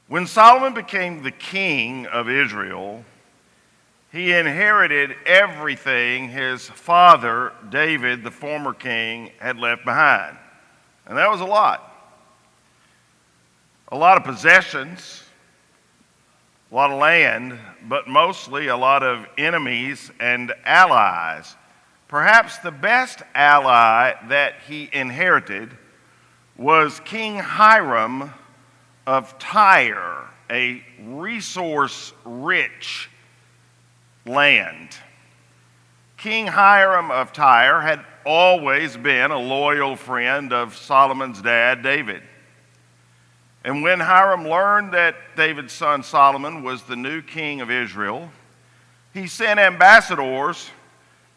When Solomon became the king of Israel, he inherited everything his father, David, the former king, had left behind. And that was a lot. A lot of possessions, a lot of land, but mostly a lot of enemies and allies. Perhaps the best ally that he inherited was King Hiram of Tyre, a resource-rich land. King Hiram of Tyre had always been a loyal friend of Solomon's dad, David. And when Hiram learned that David's son Solomon was the new king of Israel, he sent ambassadors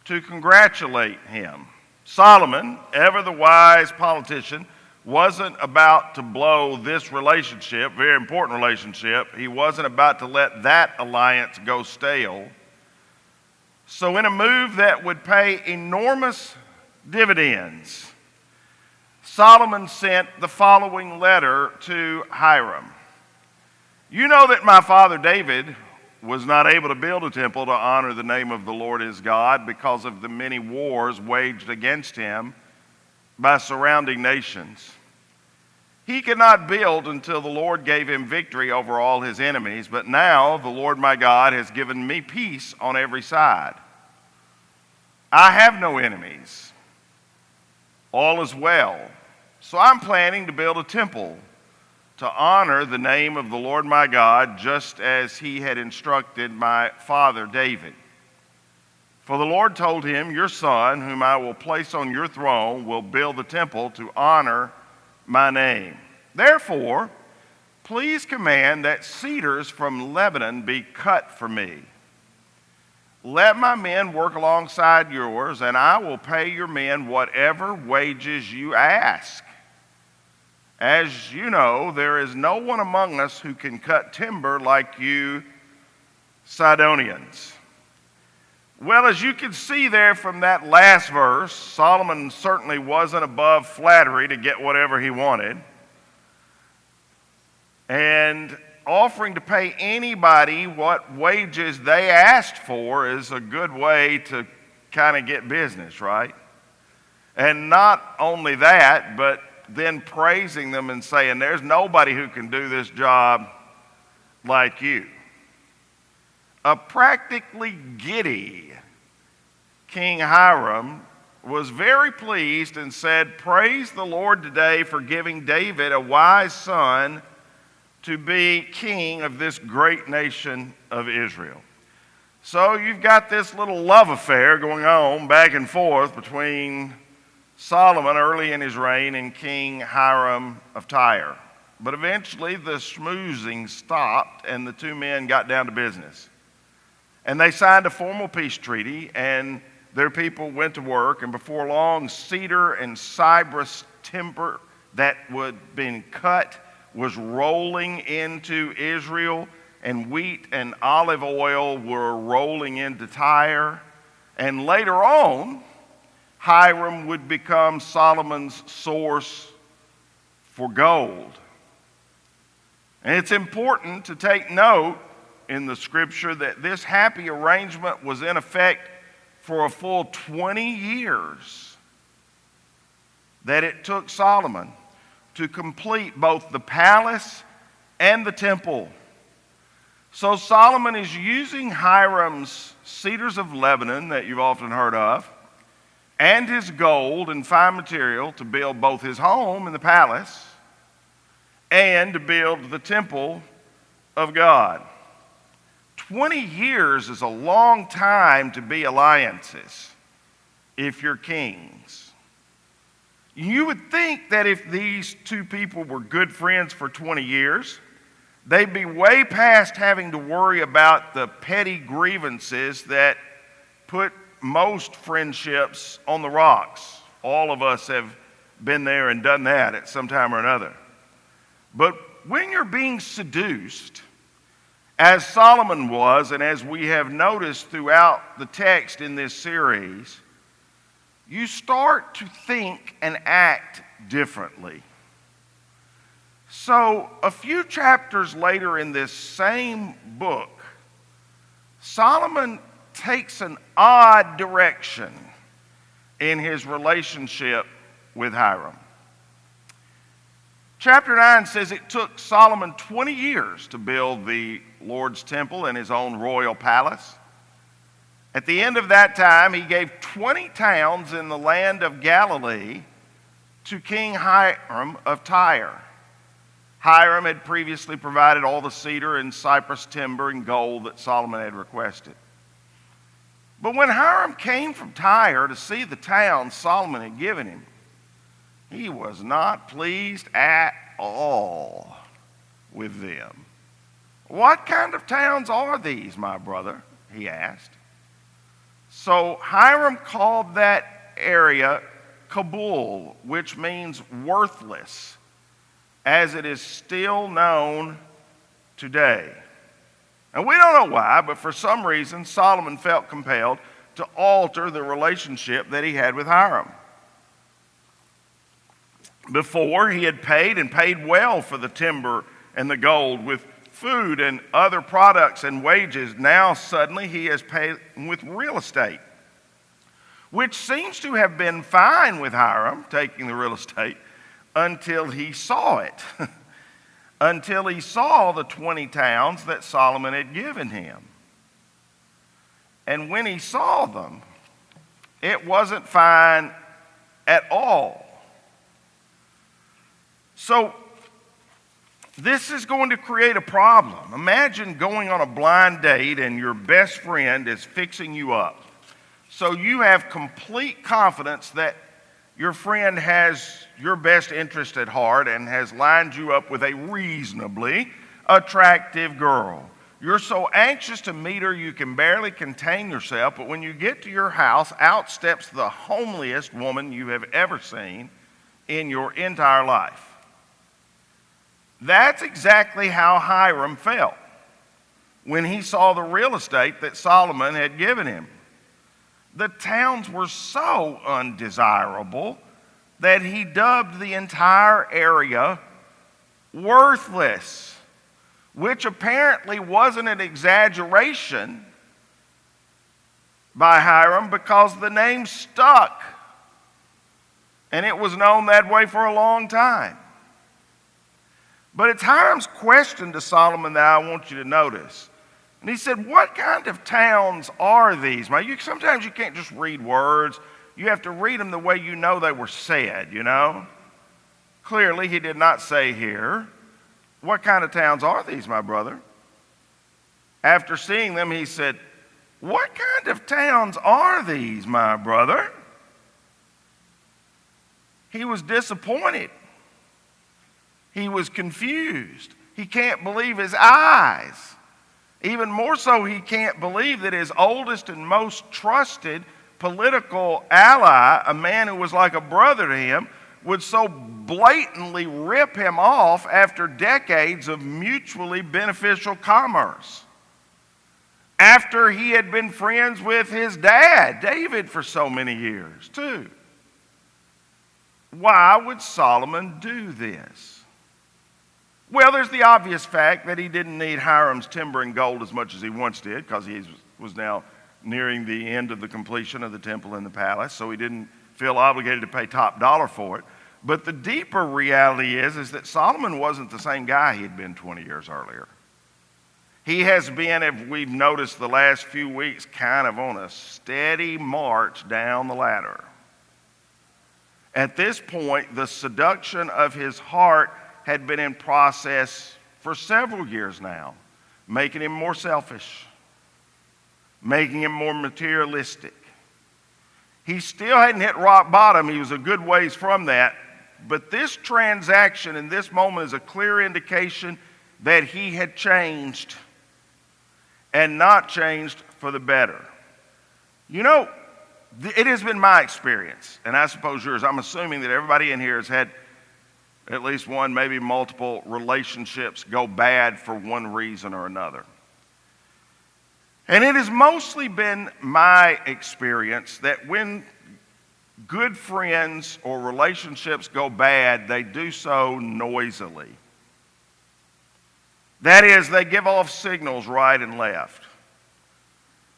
to congratulate him. Solomon, ever the wise politician, wasn't about to blow this relationship, very important relationship. He wasn't about to let that alliance go stale. So in a move that would pay enormous dividends, Solomon sent the following letter to Hiram. You know that my father David was not able to build a temple to honor the name of the Lord his God because of the many wars waged against him by surrounding nations. He could not build until the Lord gave him victory over all his enemies, but now the Lord my God has given me peace on every side. I have no enemies. All is well. So I'm planning to build a temple to honor the name of the Lord my God, just as he had instructed my father David. For the Lord told him, your son, whom I will place on your throne, will build the temple to honor my name. Therefore, please command that cedars from Lebanon be cut for me. Let my men work alongside yours, and I will pay your men whatever wages you ask. As you know, there is no one among us who can cut timber like you Sidonians. Well, as you can see there from that last verse, Solomon certainly wasn't above flattery to get whatever he wanted. And offering to pay anybody what wages they asked for is a good way to kind of get business, right? And not only that, but then praising them and saying, there's nobody who can do this job like you. A practically giddy King Hiram was very pleased and said, praise the Lord today for giving David a wise son to be king of this great nation of Israel. So you've got this little love affair going on back and forth between Solomon early in his reign and King Hiram of Tyre. But eventually the schmoozing stopped and the two men got down to business. And they signed a formal peace treaty, and their people went to work, and before long cedar and Cypress timber that would been cut was rolling into Israel, and wheat and olive oil were rolling into Tyre. And later on, Hiram would become Solomon's source for gold. And it's important to take note in the scripture that this happy arrangement was in effect for a full 20 years. That it took Solomon to complete both the palace and the temple. So Solomon is using Hiram's cedars of Lebanon that you've often heard of, and his gold and fine material to build both his home and the palace, and to build the temple of God. 20 years is a long time to be alliances if you're kings. You would think that if these two people were good friends for 20 years, they'd be way past having to worry about the petty grievances that put most friendships on the rocks. All of us have been there and done that at some time or another. But when you're being seduced, as Solomon was, and as we have noticed throughout the text in this series, you start to think and act differently. So, a few chapters later in this same book, Solomon takes an odd direction in his relationship with Hiram. Chapter 9 says it took Solomon 20 years to build the Lord's temple and his own royal palace. At the end of that time, he gave 20 towns in the land of Galilee to King Hiram of Tyre. Hiram had previously provided all the cedar and cypress timber and gold that Solomon had requested. But when Hiram came from Tyre to see the towns Solomon had given him, he was not pleased at all with them. "What kind of towns are these, my brother?" he asked. So Hiram called that area Kabul, which means worthless, as it is still known today. And we don't know why, but for some reason, Solomon felt compelled to alter the relationship that he had with Hiram. Before, he had paid and paid well for the timber and the gold with food and other products and wages. Now, suddenly, he has paid with real estate, which seems to have been fine with Hiram, taking the real estate, until he saw it. Until he saw the 20 towns that Solomon had given him. And when he saw them, it wasn't fine at all. So, this is going to create a problem. Imagine going on a blind date and your best friend is fixing you up. So you have complete confidence that your friend has your best interest at heart and has lined you up with a reasonably attractive girl. You're so anxious to meet her you can barely contain yourself, but when you get to your house, out steps the homeliest woman you have ever seen in your entire life. That's exactly how Hiram felt when he saw the real estate that Solomon had given him. The towns were so undesirable that he dubbed the entire area worthless, which apparently wasn't an exaggeration by Hiram because the name stuck, and it was known that way for a long time. But it's Hiram's question to Solomon that I want you to notice. And he said, "What kind of towns are these?" Now, sometimes you can't just read words. You have to read them the way you know they were said, you know. Clearly, he did not say here, "What kind of towns are these, my brother?" After seeing them, he said, "What kind of towns are these, my brother?" He was disappointed. He was confused. He can't believe his eyes. Even more so, he can't believe that his oldest and most trusted political ally, a man who was like a brother to him, would so blatantly rip him off after decades of mutually beneficial commerce. After he had been friends with his dad, David, for so many years, too. Why would Solomon do this? Well, there's the obvious fact that he didn't need Hiram's timber and gold as much as he once did, because he was now nearing the end of the completion of the temple and the palace, so he didn't feel obligated to pay top dollar for it. But the deeper reality is that Solomon wasn't the same guy he had been 20 years earlier. He has been, as we've noticed the last few weeks, kind of on a steady march down the ladder. At this point, the seduction of his heart had been in process for several years now, making him more selfish, making him more materialistic. He still hadn't hit rock bottom. He was a good ways from that. But this transaction in this moment is a clear indication that he had changed, and not changed for the better. You know, it has been my experience, and I suppose yours. I'm assuming that everybody in here has had at least one, maybe multiple relationships go bad for one reason or another. And it has mostly been my experience that when good friends or relationships go bad, they do so noisily. That is, they give off signals right and left,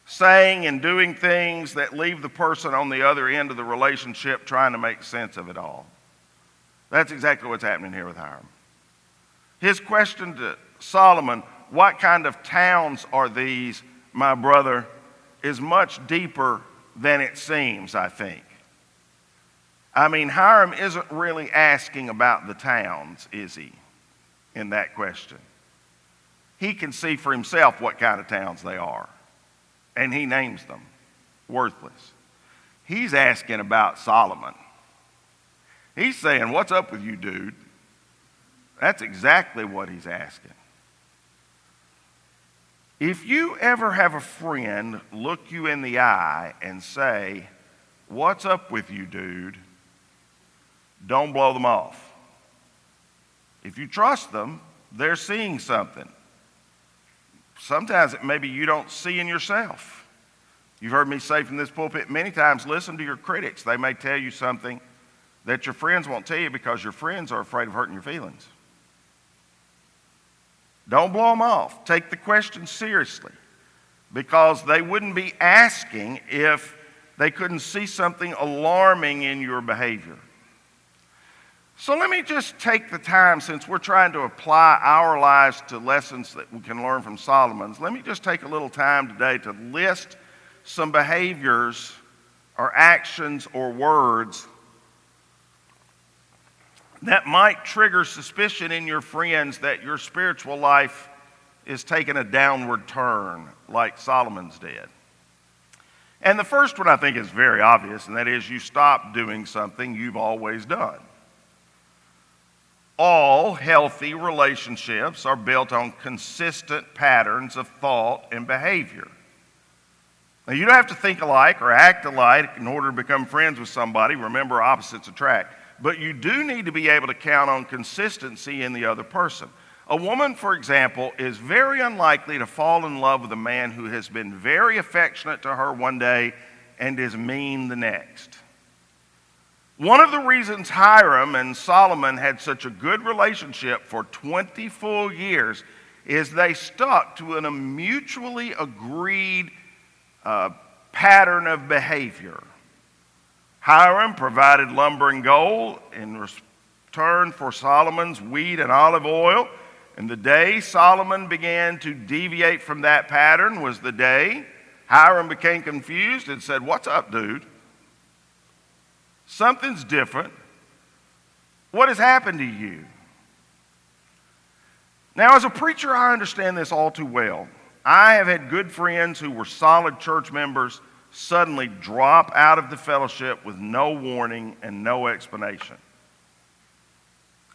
saying and doing things that leave the person on the other end of the relationship trying to make sense of it all. That's exactly what's happening here with Hiram. His question to Solomon, what kind of towns are these, my brother, is much deeper than it seems, I think. I mean, Hiram isn't really asking about the towns, is he, in that question? He can see for himself what kind of towns they are, and he names them worthless. He's asking about Solomon. He's saying, what's up with you, dude? That's exactly what he's asking. If you ever have a friend look you in the eye and say, what's up with you, dude? Don't blow them off. If you trust them, they're seeing something. Sometimes it maybe you don't see in yourself. You've heard me say from this pulpit many times, listen to your critics. They may tell you something that your friends won't tell you because your friends are afraid of hurting your feelings. Don't blow them off. Take the question seriously, because they wouldn't be asking if they couldn't see something alarming in your behavior. So let me just take the time, since we're trying to apply our lives to lessons that we can learn from Solomon's, let me just take a little time today to list some behaviors or actions or words that might trigger suspicion in your friends that your spiritual life is taking a downward turn like Solomon's did. And the first one I think is very obvious, and that is you stop doing something you've always done. All healthy relationships are built on consistent patterns of thought and behavior. Now, you don't have to think alike or act alike in order to become friends with somebody. Remember, opposites attract. But you do need to be able to count on consistency in the other person. A woman, for example, is very unlikely to fall in love with a man who has been very affectionate to her one day and is mean the next. One of the reasons Hiram and Solomon had such a good relationship for 20 full years is they stuck to a mutually agreed pattern of behavior. Hiram provided lumber and gold in return for Solomon's wheat and olive oil. And the day Solomon began to deviate from that pattern was the day Hiram became confused and said, what's up, dude? Something's different. What has happened to you? Now, as a preacher, I understand this all too well. I have had good friends who were solid church members suddenly drop out of the fellowship with no warning and no explanation.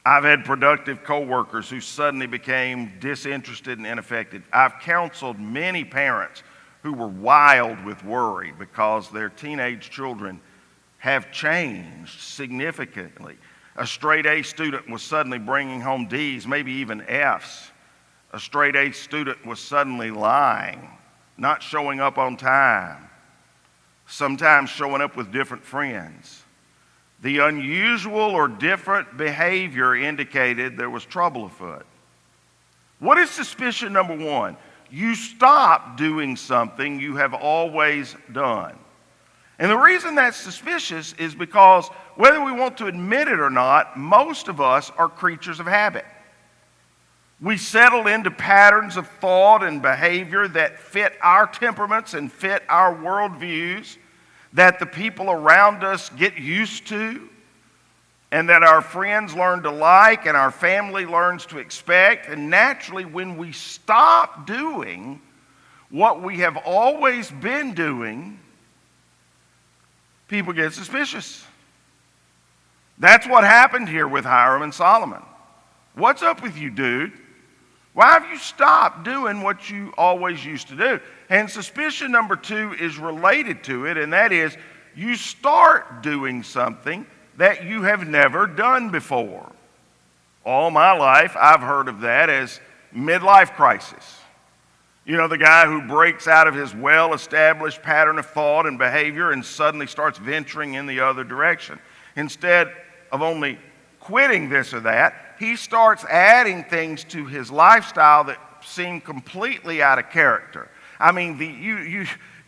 I've had productive coworkers who suddenly became disinterested and ineffective. I've counseled many parents who were wild with worry because their teenage children have changed significantly. A straight A student was suddenly bringing home D's, maybe even F's. A straight A student was suddenly lying, not showing up on time, sometimes showing up with different friends. The unusual or different behavior indicated there was trouble afoot. What is suspicion number one? You stop doing something you have always done. And the reason that's suspicious is because whether we want to admit it or not, most of us are creatures of habit. We settle into patterns of thought and behavior that fit our temperaments and fit our worldviews, that the people around us get used to, and that our friends learn to like and our family learns to expect. And naturally, when we stop doing what we have always been doing, people get suspicious. That's what happened here with Hiram and Solomon. What's up with you, dude? Why have you stopped doing what you always used to do? And suspicion number two is related to it, and that is you start doing something that you have never done before. All my life, I've heard of that as midlife crisis. You know, the guy who breaks out of his well-established pattern of thought and behavior and suddenly starts venturing in the other direction. Instead of only quitting this or that. He starts adding things to his lifestyle that seem completely out of character. I mean,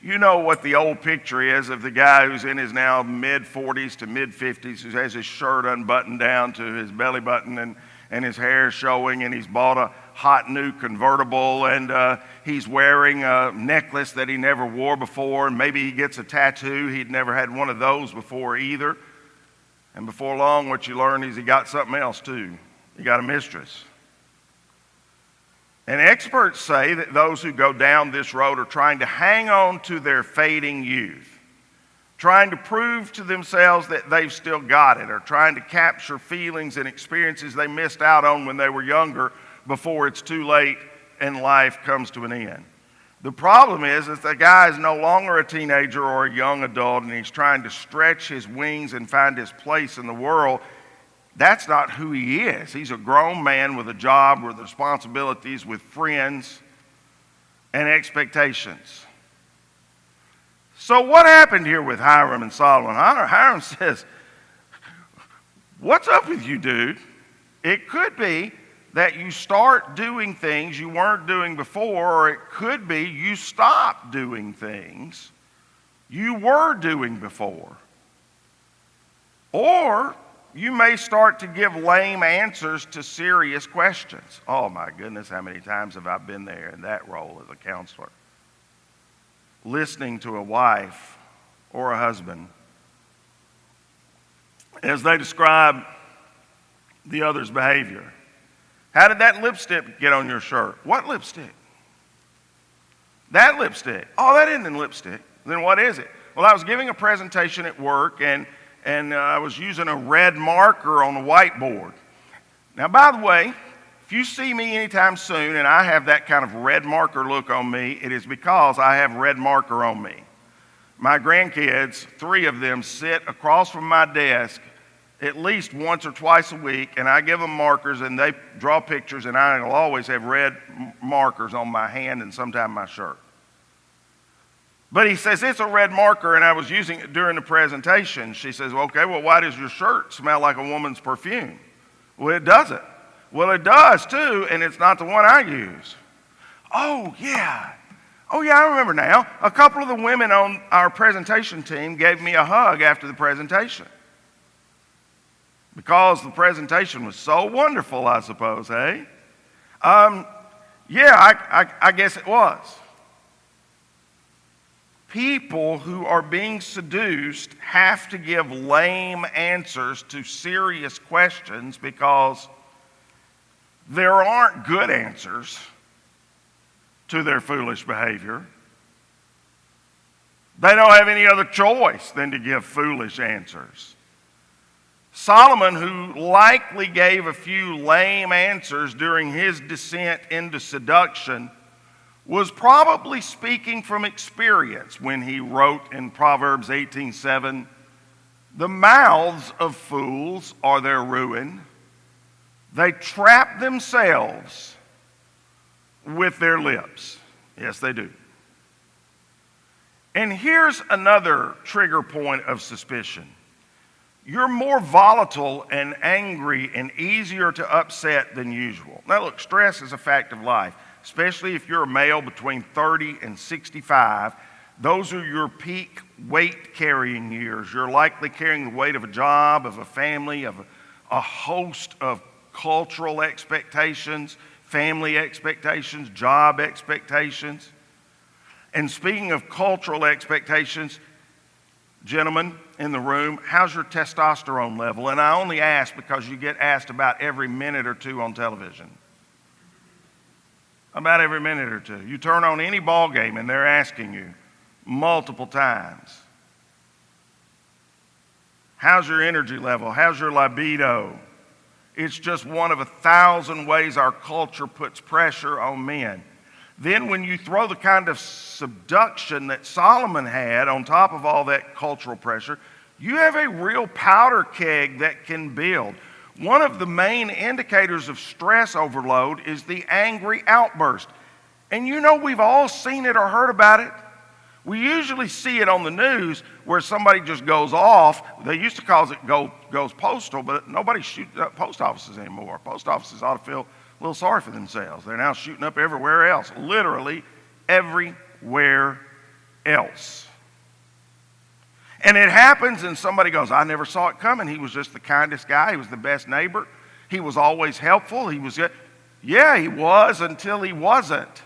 you know what the old picture is of the guy who's in his now mid-40s to mid-50s, who has his shirt unbuttoned down to his belly button and his hair showing, and he's bought a hot new convertible, and he's wearing a necklace that he never wore before, and maybe he gets a tattoo. He'd never had one of those before either. And before long, what you learn is he got something else too. He got a mistress. And experts say that those who go down this road are trying to hang on to their fading youth, trying to prove to themselves that they've still got it, or trying to capture feelings and experiences they missed out on when they were younger before it's too late and life comes to an end. The problem is that the guy is no longer a teenager or a young adult, and he's trying to stretch his wings and find his place in the world. That's not who he is. He's a grown man with a job, with responsibilities, with friends and expectations. So what happened here with Hiram and Solomon? Hiram says, what's up with you, dude? It could be that you start doing things you weren't doing before, or it could be you stop doing things you were doing before. Or you may start to give lame answers to serious questions. Oh my goodness, how many times have I been there in that role as a counselor? Listening to a wife or a husband as they describe the other's behavior. How did that lipstick get on your shirt? What lipstick? That lipstick. Oh, that isn't lipstick. Then what is it? Well, I was giving a presentation at work, and I was using a red marker on the whiteboard. Now, by the way, if you see me anytime soon and I have that kind of red marker look on me, it is because I have red marker on me. My grandkids, 3 of them, sit across from my desk at least once or twice a week, and I give them markers, and they draw pictures, and I will always have red markers on my hand and sometimes my shirt. But he says, it's a red marker, and I was using it during the presentation. She says, well, okay, well, why does your shirt smell like a woman's perfume? Well, it doesn't. Well, it does too, and it's not the one I use. Oh, yeah, I remember now. A couple of the women on our presentation team gave me a hug after the presentation. Because the presentation was so wonderful, I suppose, eh? Yeah, I guess it was. People who are being seduced have to give lame answers to serious questions because there aren't good answers to their foolish behavior. They don't have any other choice than to give foolish answers. Solomon, who likely gave a few lame answers during his descent into seduction, was probably speaking from experience when he wrote in Proverbs 18:7, "The mouths of fools are their ruin. They trap themselves with their lips." Yes, they do. And here's another trigger point of suspicion. You're more volatile and angry and easier to upset than usual. Now look, stress is a fact of life, especially if you're a male between 30 and 65. Those are your peak weight carrying years. You're likely carrying the weight of a job, of a family, of a host of cultural expectations, family expectations, job expectations. And speaking of cultural expectations, gentlemen in the room, how's your testosterone level? And I only ask because you get asked about every minute or two on television. About every minute or two. You turn on any ball game and they're asking you multiple times. How's your energy level? How's your libido? It's just one of 1,000 ways our culture puts pressure on men. Then when you throw the kind of seduction that Solomon had on top of all that cultural pressure, you have a real powder keg that can build. One of the main indicators of stress overload is the angry outburst. And you know we've all seen it or heard about it. We usually see it on the news where somebody just goes off. They used to call it goes postal, but nobody's shooting up post offices anymore. Post offices ought to feel a little sorry for themselves. They're now shooting up everywhere else, literally everywhere else. And it happens and somebody goes, I never saw it coming. He was just the kindest guy. He was the best neighbor. He was always helpful. He was until he wasn't.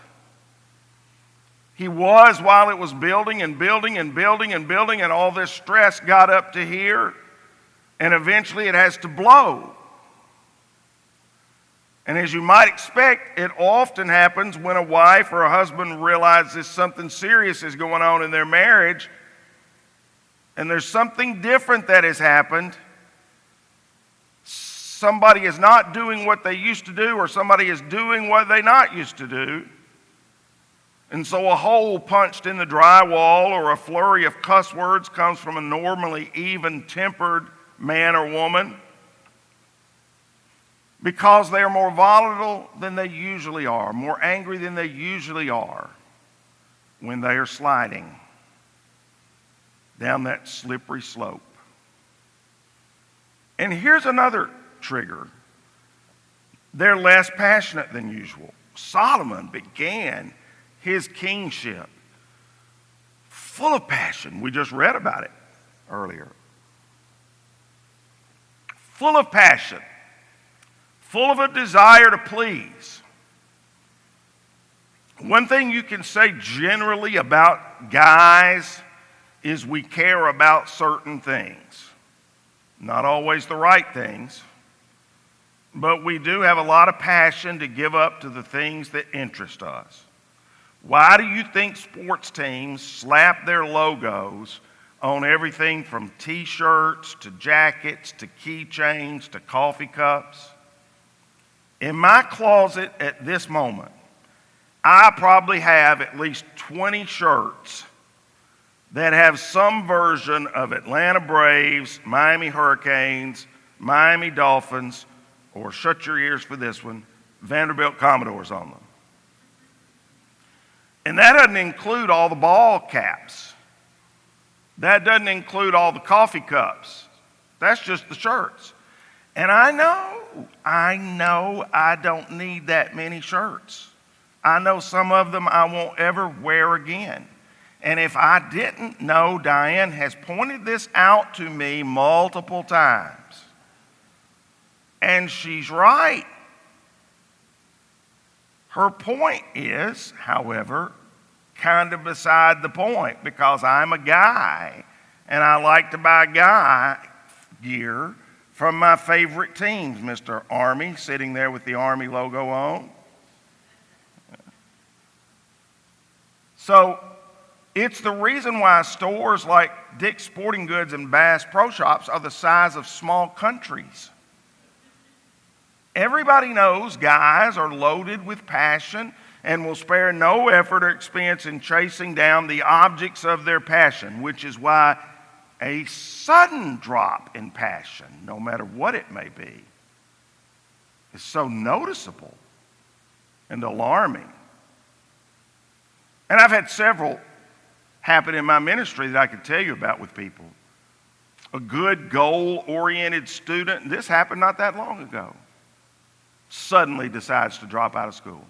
He was while it was building and building and building and building, and all this stress got up to here, and eventually it has to blow. And as you might expect, it often happens when a wife or a husband realizes something serious is going on in their marriage, and there's something different that has happened. Somebody is not doing what they used to do, or somebody is doing what they not used to do. And so a hole punched in the drywall or a flurry of cuss words comes from a normally even-tempered man or woman because they are more volatile than they usually are, more angry than they usually are when they are sliding down that slippery slope. And here's another trigger. They're less passionate than usual. Solomon began his kingship full of passion. We just read about it earlier. Full of passion, full of a desire to please. One thing you can say generally about guys is we care about certain things. Not always the right things, but we do have a lot of passion to give up to the things that interest us. Why do you think sports teams slap their logos on everything from t-shirts to jackets to keychains to coffee cups? In my closet at this moment, I probably have at least 20 shirts that have some version of Atlanta Braves, Miami Hurricanes, Miami Dolphins, or shut your ears for this one, Vanderbilt Commodores on them. And that doesn't include all the ball caps. That doesn't include all the coffee cups. That's just the shirts. And I know I don't need that many shirts. I know some of them I won't ever wear again. And if I didn't know, Diane has pointed this out to me multiple times. And she's right. Her point is, however, kind of beside the point, because I'm a guy and I like to buy guy gear from my favorite teams. Mr. Army sitting there with the Army logo on. So it's the reason why stores like Dick's Sporting Goods and Bass Pro Shops are the size of small countries. Everybody knows guys are loaded with passion and will spare no effort or expense in chasing down the objects of their passion, which is why a sudden drop in passion, no matter what it may be, is so noticeable and alarming. And I've had several happen in my ministry that I could tell you about with people. A good goal-oriented student, and this happened not that long ago, suddenly decides to drop out of school.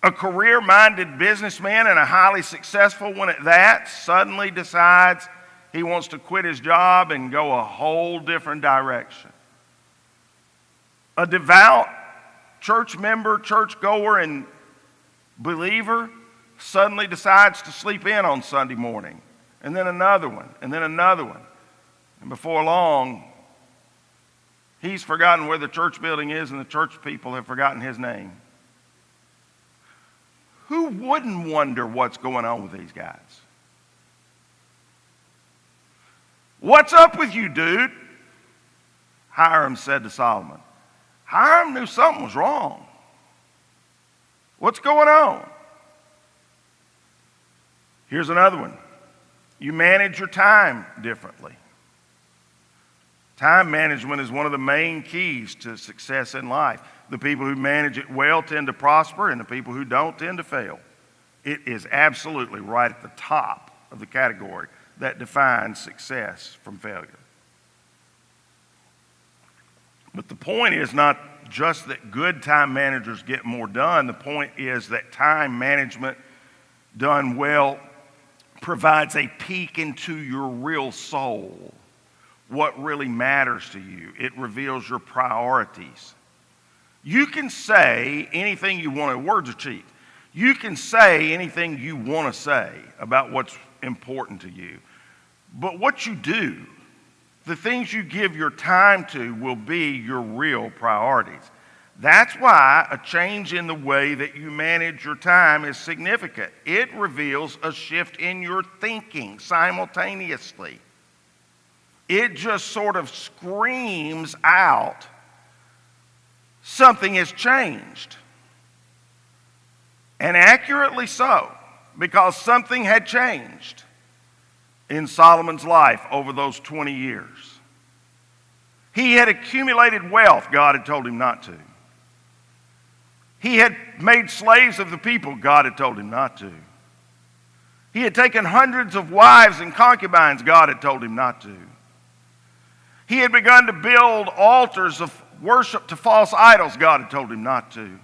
A career-minded businessman and a highly successful one at that suddenly decides he wants to quit his job and go a whole different direction. A devout church member, churchgoer, and believer suddenly decides to sleep in on Sunday morning, and then another one, and then another one. And before long, he's forgotten where the church building is, and the church people have forgotten his name. Who wouldn't wonder what's going on with these guys? What's up with you, dude? Hiram said to Solomon. Hiram knew something was wrong. What's going on? Here's another one. You manage your time differently. Time management is one of the main keys to success in life. The people who manage it well tend to prosper, and the people who don't tend to fail. It is absolutely right at the top of the category that defines success from failure. But the point is not just that good time managers get more done. The point is that time management done well provides a peek into your real soul, what really matters to you. It reveals your priorities. You can say anything you want to. Words are cheap. You can say anything you want to say about what's important to you. But what you do, the things you give your time to, will be your real priorities. That's why a change in the way that you manage your time is significant. It reveals a shift in your thinking simultaneously. It just sort of screams out, something has changed. And accurately so, because something had changed in Solomon's life over those 20 years. He had accumulated wealth God had told him not to. He had made slaves of the people God had told him not to. He had taken hundreds of wives and concubines God had told him not to. He had begun to build altars of worship to false idols God had told him not to.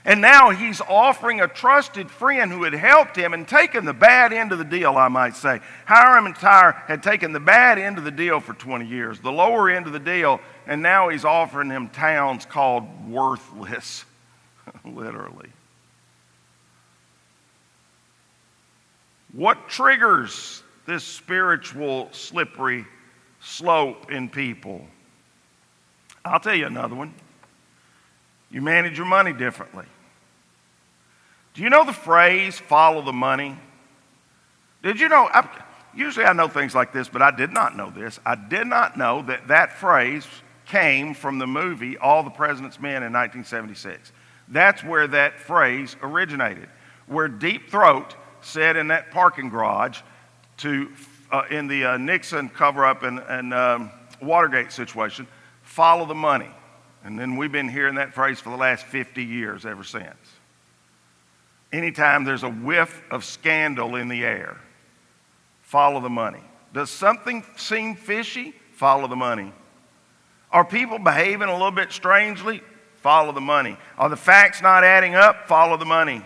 And now he's offering a trusted friend who had helped him and taken the bad end of the deal, I might say. Hiram and Tyre had taken the bad end of the deal for 20 years, the lower end of the deal, and now he's offering him towns called worthless, literally. What triggers this spiritual slippery slope in people? I'll tell you another one. You manage your money differently. Do you know the phrase, follow the money? Did you know, usually I know things like this, but I did not know this. I did not know that that phrase came from the movie All the President's Men in 1976. That's where that phrase originated, where Deep Throat said in that parking garage in the Nixon cover-up and Watergate situation, follow the money. And then we've been hearing that phrase for the last 50 years ever since. Anytime there's a whiff of scandal in the air, follow the money. Does something seem fishy? Follow the money. Are people behaving a little bit strangely? Follow the money. Are the facts not adding up? Follow the money.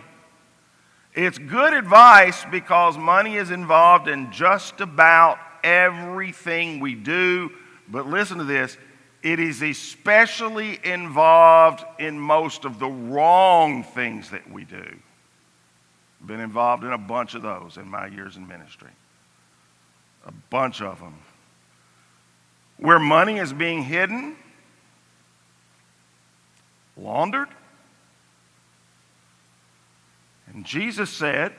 It's good advice because money is involved in just about everything we do. But listen to this. It is especially involved in most of the wrong things that we do. I've been involved in a bunch of those in my years in ministry. A bunch of them. Where money is being hidden, laundered. And Jesus said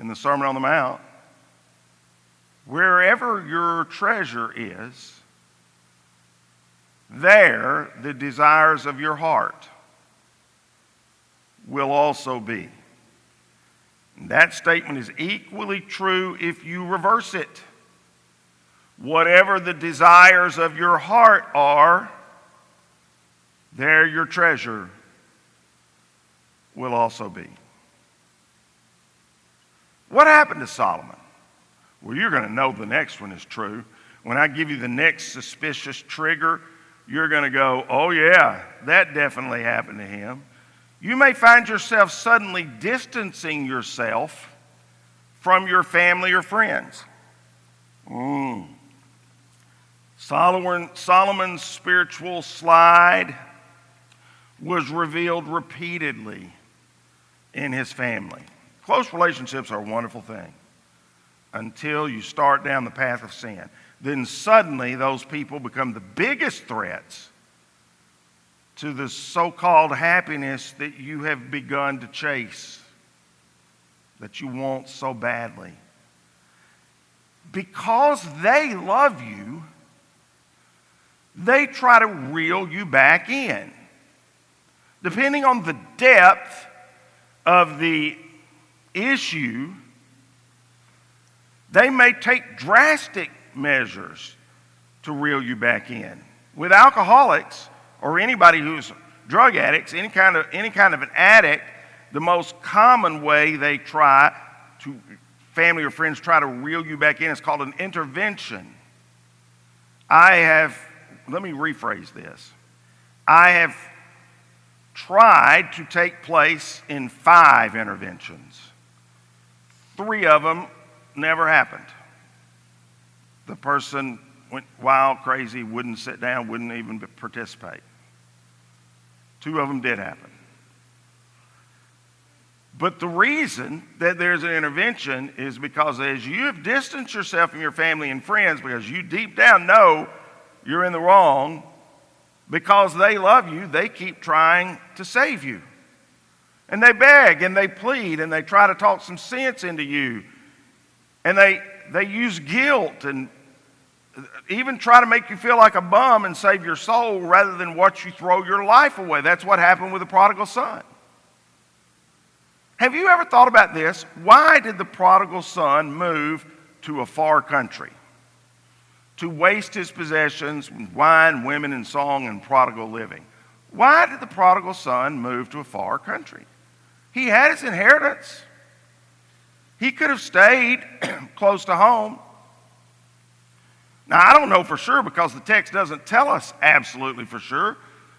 in the Sermon on the Mount, wherever your treasure is, there the desires of your heart will also be. And that statement is equally true if you reverse it. Whatever the desires of your heart are, there your treasure will also be. What happened to Solomon? Well, you're going to know the next one is true. When I give you the next suspicious trigger, you're going to go, oh yeah, that definitely happened to him. You may find yourself suddenly distancing yourself from your family or friends. Solomon's spiritual slide was revealed repeatedly in his family. Close relationships are a wonderful thing until you start down the path of sin. Then suddenly those people become the biggest threats to the so-called happiness that you have begun to chase, that you want so badly. Because they love you, they try to reel you back in. Depending on the depth of the issue, they may take drastic measures to reel you back in. With alcoholics or anybody who's drug addicts, any kind of an addict, the most common way family or friends try to reel you back in is called an intervention. Let me rephrase this. I have tried to take place in 5 interventions. 3 of them never happened. The person went wild, crazy, wouldn't sit down, wouldn't even participate. 2 of them did happen. But the reason that there's an intervention is because as you have distanced yourself from your family and friends, because you deep down know you're in the wrong, because they love you, they keep trying to save you. And they beg and they plead and they try to talk some sense into you. And they use guilt and even try to make you feel like a bum and save your soul rather than watch you throw your life away. That's what happened with the prodigal son. Have you ever thought about this? Why did the prodigal son move to a far country? To waste his possessions with wine, women, and song, and prodigal living. Why did the prodigal son move to a far country? He had his inheritance. He could have stayed close to home. Now, I don't know for sure because the text doesn't tell us absolutely for sure,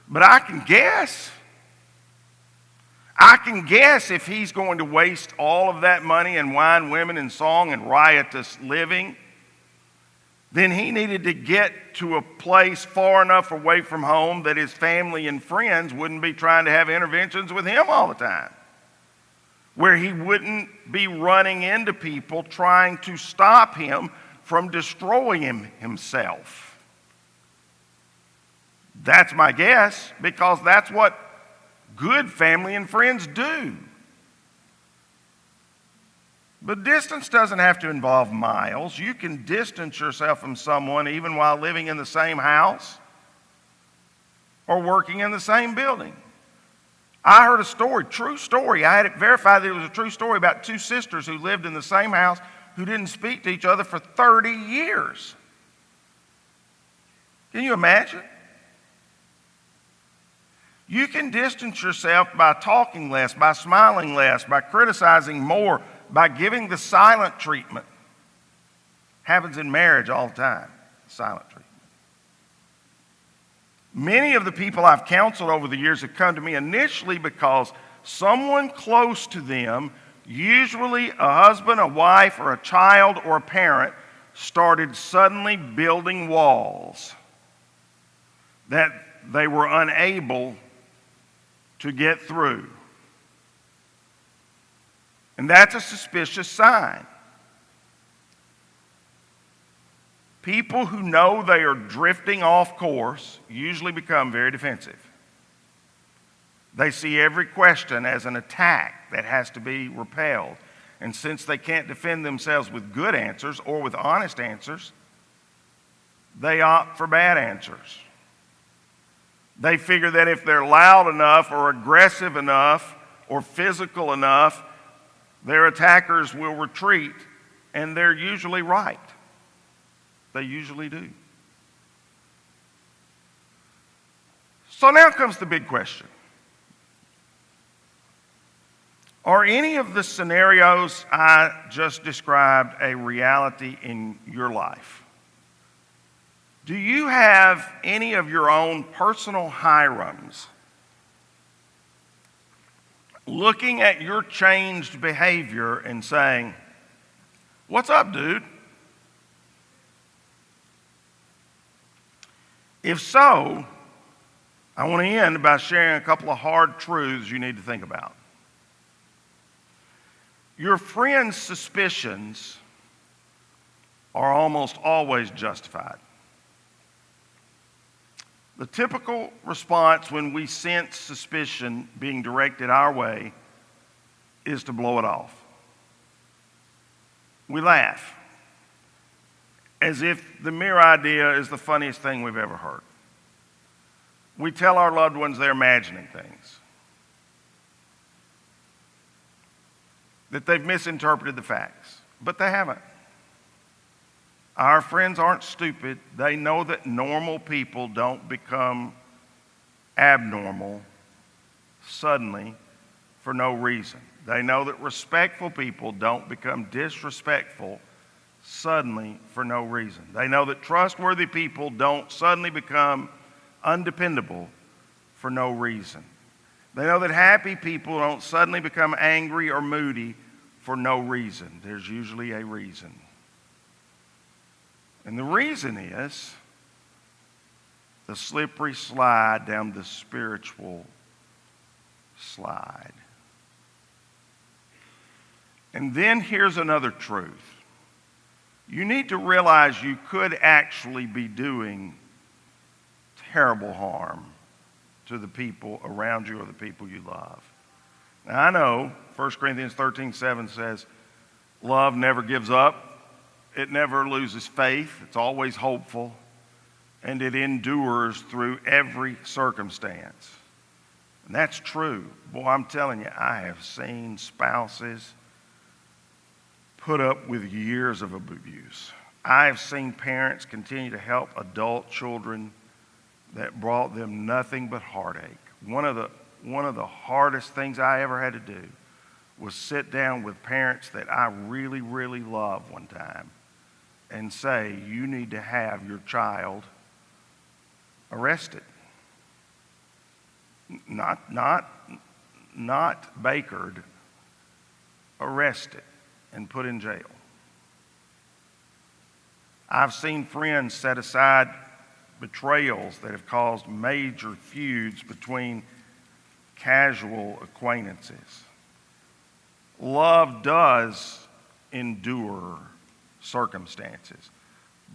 but I can guess. I can guess if he's going to waste all of that money in wine, women, and song, and riotous living, then he needed to get to a place far enough away from home that his family and friends wouldn't be trying to have interventions with him all the time, where he wouldn't be running into people trying to stop him from destroying himself. That's my guess, because that's what good family and friends do. But distance doesn't have to involve miles. You can distance yourself from someone even while living in the same house or working in the same building. I heard a story, true story. I had it verified that it was a true story about 2 sisters who lived in the same house who didn't speak to each other for 30 years. Can you imagine? You can distance yourself by talking less, by smiling less, by criticizing more, by giving the silent treatment. Happens in marriage all the time, silent treatment. Many of the people I've counseled over the years have come to me initially because someone close to them, usually a husband, a wife, or a child, or a parent, started suddenly building walls that they were unable to get through. And that's a suspicious sign. People who know they are drifting off course usually become very defensive. They see every question as an attack that has to be repelled. And since they can't defend themselves with good answers or with honest answers, they opt for bad answers. They figure that if they're loud enough or aggressive enough or physical enough, their attackers will retreat, and they're usually right. They usually do. So now comes the big question. Are any of the scenarios I just described a reality in your life? Do you have any of your own personal Hirams looking at your changed behavior and saying, "What's up, dude?" If so, I want to end by sharing a couple of hard truths you need to think about. Your friend's suspicions are almost always justified. The typical response when we sense suspicion being directed our way is to blow it off. We laugh, as if the mere idea is the funniest thing we've ever heard. We tell our loved ones they're imagining things, that they've misinterpreted the facts, but they haven't. Our friends aren't stupid. They know that normal people don't become abnormal suddenly for no reason. They know that respectful people don't become disrespectful suddenly for no reason. They know that trustworthy people don't suddenly become undependable for no reason. They know that happy people don't suddenly become angry or moody for no reason. There's usually a reason. And the reason is the slippery slide down the spiritual slide. And then here's another truth. You need to realize you could actually be doing terrible harm to the people around you or the people you love. Now, I know 1 Corinthians 13:7 says, love never gives up. It never loses faith. It's always hopeful. And it endures through every circumstance. And that's true. Boy, I'm telling you, I have seen spouses put up with years of abuse. I have seen parents continue to help adult children that brought them nothing but heartache. One of the hardest things I ever had to do was sit down with parents that I really, really loved one time and say, you need to have your child arrested. Not bakered, arrested and put in jail. I've seen friends set aside betrayals that have caused major feuds between casual acquaintances. Love does endure circumstances,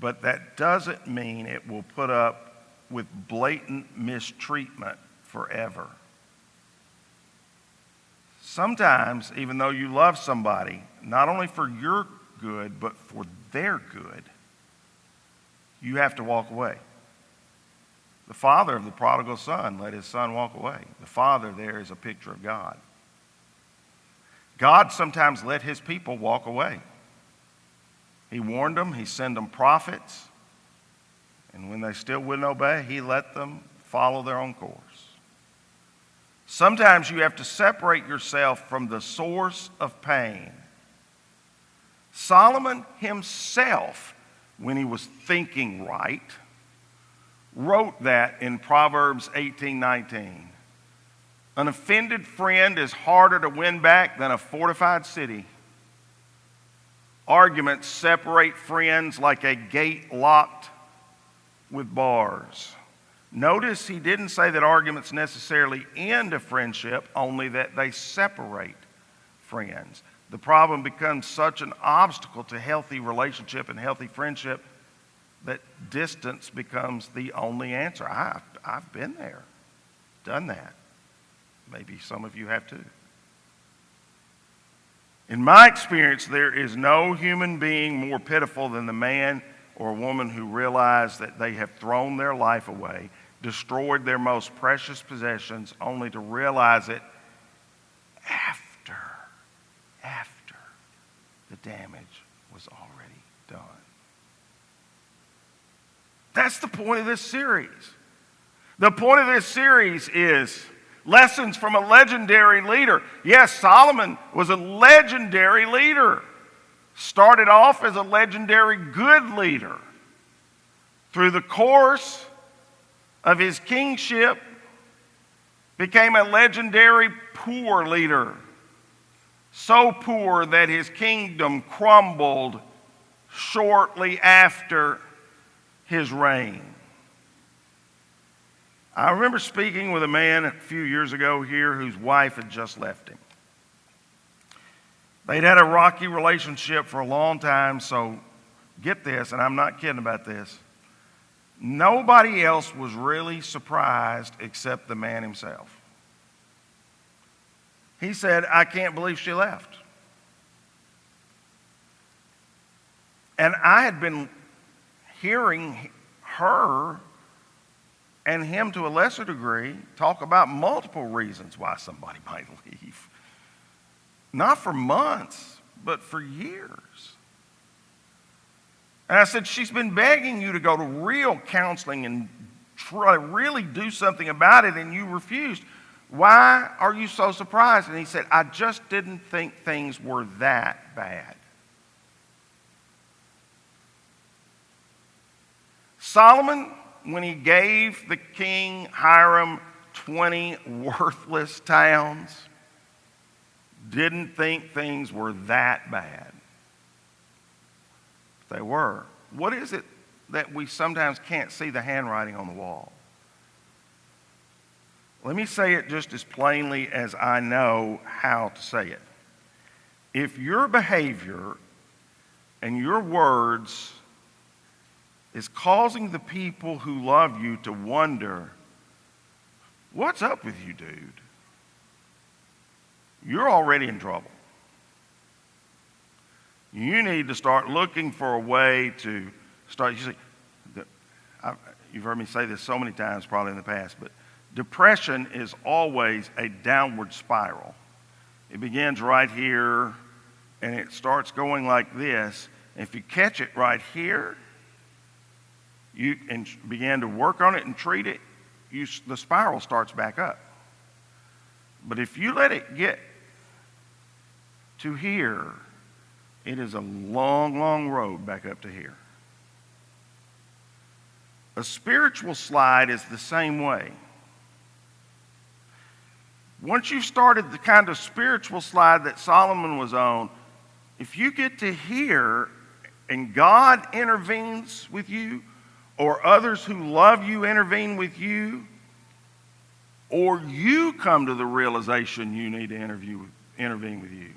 but that doesn't mean it will put up with blatant mistreatment forever. Sometimes, even though you love somebody, not only for your good, but for their good, you have to walk away. The father of the prodigal son let his son walk away. The father there is a picture of God. God sometimes let his people walk away. He warned them, he sent them prophets, and when they still wouldn't obey, he let them follow their own course. Sometimes you have to separate yourself from the source of pain. Solomon himself, when he was thinking right, wrote that in Proverbs 18:19. An offended friend is harder to win back than a fortified city. Arguments separate friends like a gate locked with bars. Notice he didn't say that arguments necessarily end a friendship, only that they separate friends. The problem becomes such an obstacle to healthy relationship and healthy friendship that distance becomes the only answer. I've been there, done that. Maybe some of you have too. In my experience, there is no human being more pitiful than the man or woman who realize that they have thrown their life away, destroyed their most precious possessions, only to realize it after the damage was already done. That's the point of this series. The point of this series is lessons from a legendary leader. Yes, Solomon was a legendary leader. Started off as a legendary good leader. Through the course of his kingship, became a legendary poor leader. So poor that his kingdom crumbled shortly after his reign. I remember speaking with a man a few years ago here whose wife had just left him. They'd had a rocky relationship for a long time, so get this, and I'm not kidding about this. Nobody else was really surprised except the man himself. He said, I can't believe she left. And I had been hearing her and him to a lesser degree talk about multiple reasons why somebody might leave. Not for months, but for years. And I said, she's been begging you to go to real counseling and try to really do something about it, and you refused. Why are you so surprised? And he said, I just didn't think things were that bad. Solomon, when he gave the king Hiram 20 worthless towns, didn't think things were that bad. They were. What is it that we sometimes can't see the handwriting on the wall? Let me say it just as plainly as I know how to say it. If your behavior and your words is causing the people who love you to wonder, what's up with you, dude? You're already in trouble. You need to start looking for a way to start. You see, you've heard me say this so many times probably in the past, but depression is always a downward spiral. It begins right here, and it starts going like this. If you catch it right here, you and begin to work on it and treat it, the spiral starts back up. But if you let it get to here, it is a long, long road back up to here. A spiritual slide is the same way. Once you've started the kind of spiritual slide that Solomon was on, if you get to here and God intervenes with you, or others who love you intervene with you, or you come to the realization you need to intervene with you,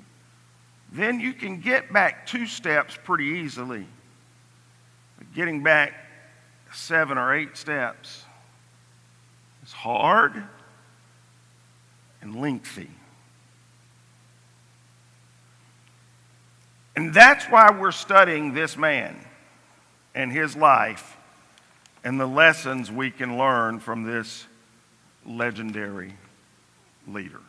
then you can get back 2 steps pretty easily. Getting back 7 or 8 steps is hard and lengthy. And that's why we're studying this man and his life and the lessons we can learn from this legendary leader.